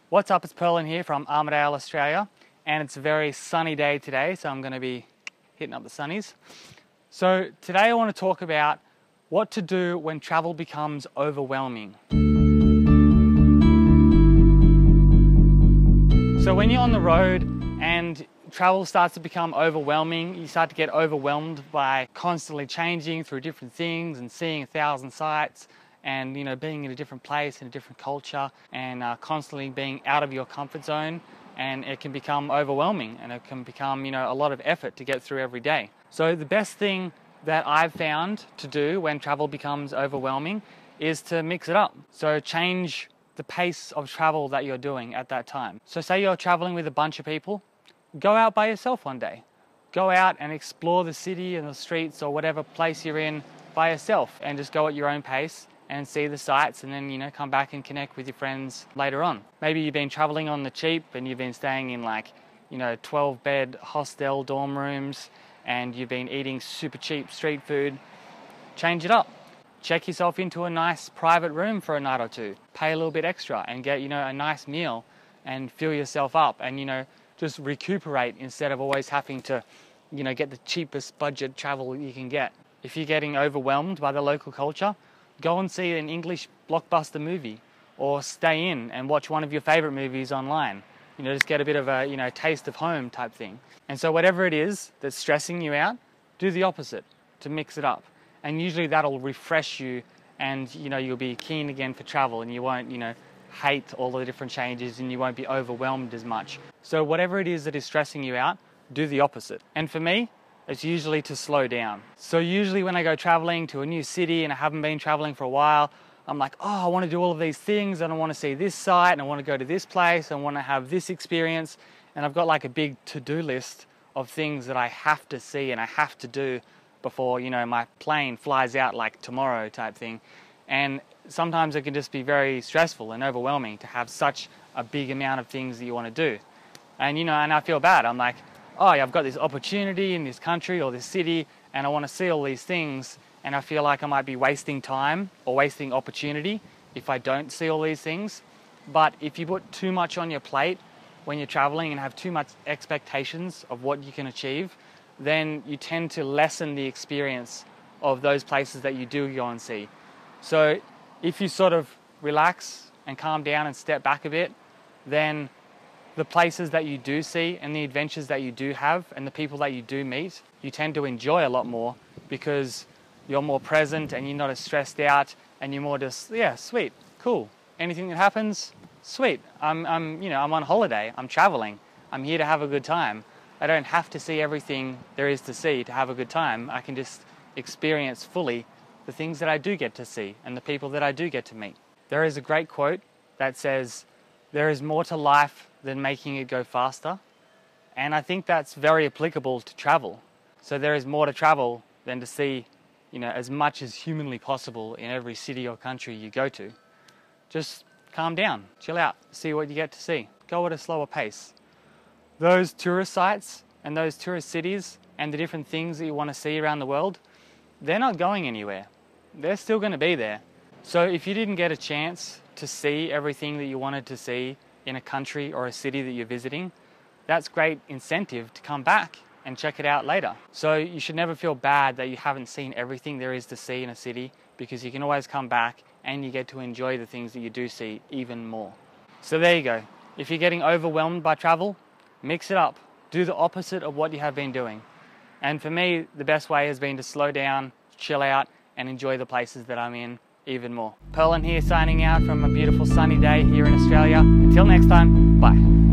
What's up, it's Perlin here from Armidale, Australia, and it's a very sunny day today, so I'm going to be hitting up the sunnies. So today I want to talk about what to do when travel becomes overwhelming. So when you're on the road and travel starts to become overwhelming, you start to get overwhelmed by constantly changing through different things and seeing 1,000 sights and being in a different place, in a different culture, and constantly being out of your comfort zone, and it can become overwhelming and it can become a lot of effort to get through every day. So the best thing that I've found to do when travel becomes overwhelming is to mix it up. So change the pace of travel that you're doing at that time. So say you're traveling with a bunch of people, go out by yourself one day. Go out and explore the city and the streets or whatever place you're in by yourself, and just go at your own pace and see the sights, and then come back and connect with your friends later on. Maybe you've been traveling on the cheap and you've been staying in 12-bed hostel dorm rooms, and you've been eating super cheap street food. Change it up. Check yourself into a nice private room for a night or two. Pay a little bit extra and get a nice meal and fill yourself up, and just recuperate instead of always having to get the cheapest budget travel you can get. If you're getting overwhelmed by the local culture, go and see an English blockbuster movie, or stay in and watch one of your favorite movies online. Just get a bit of a taste of home type thing. And so whatever it is that's stressing you out, do the opposite, to mix it up. And usually that'll refresh you, and you'll be keen again for travel, and you won't hate all the different changes, and you won't be overwhelmed as much. So whatever it is that is stressing you out, do the opposite. And for me, it's usually to slow down. So usually when I go traveling to a new city and I haven't been traveling for a while, I'm like, oh, I want to do all of these things, and I want to see this site, and I want to go to this place, and I want to have this experience. And I've got a big to-do list of things that I have to see and I have to do before my plane flies out tomorrow type thing. And sometimes it can just be very stressful and overwhelming to have such a big amount of things that you want to do. And and I feel bad. I'm like, oh, I've got this opportunity in this country or this city, and I want to see all these things, and I feel like I might be wasting time or wasting opportunity if I don't see all these things. But if you put too much on your plate when you're traveling and have too much expectations of what you can achieve, then you tend to lessen the experience of those places that you do go and see. So if you sort of relax and calm down and step back a bit, then the places that you do see and the adventures that you do have and the people that you do meet, you tend to enjoy a lot more, because you're more present and you're not as stressed out, and you're more just, yeah, sweet, cool. Anything that happens, sweet. I'm on holiday, I'm traveling, I'm here to have a good time. I don't have to see everything there is to see to have a good time. I can just experience fully the things that I do get to see and the people that I do get to meet. There is a great quote that says, "There is more to life than making it go faster." And I think that's very applicable to travel. So there is more to travel than to see, as much as humanly possible in every city or country you go to. Just calm down, chill out, see what you get to see. Go at a slower pace. Those tourist sites and those tourist cities and the different things that you want to see around the world, they're not going anywhere. They're still going to be there. So if you didn't get a chance to see everything that you wanted to see in a country or a city that you're visiting, that's great incentive to come back and check it out later. So you should never feel bad that you haven't seen everything there is to see in a city, because you can always come back and you get to enjoy the things that you do see even more. So there you go. If you're getting overwhelmed by travel, mix it up. Do the opposite of what you have been doing. And for me, the best way has been to slow down, chill out, and enjoy the places that I'm in even more. Perlin here, signing out from a beautiful sunny day here in Australia. Until next time, bye.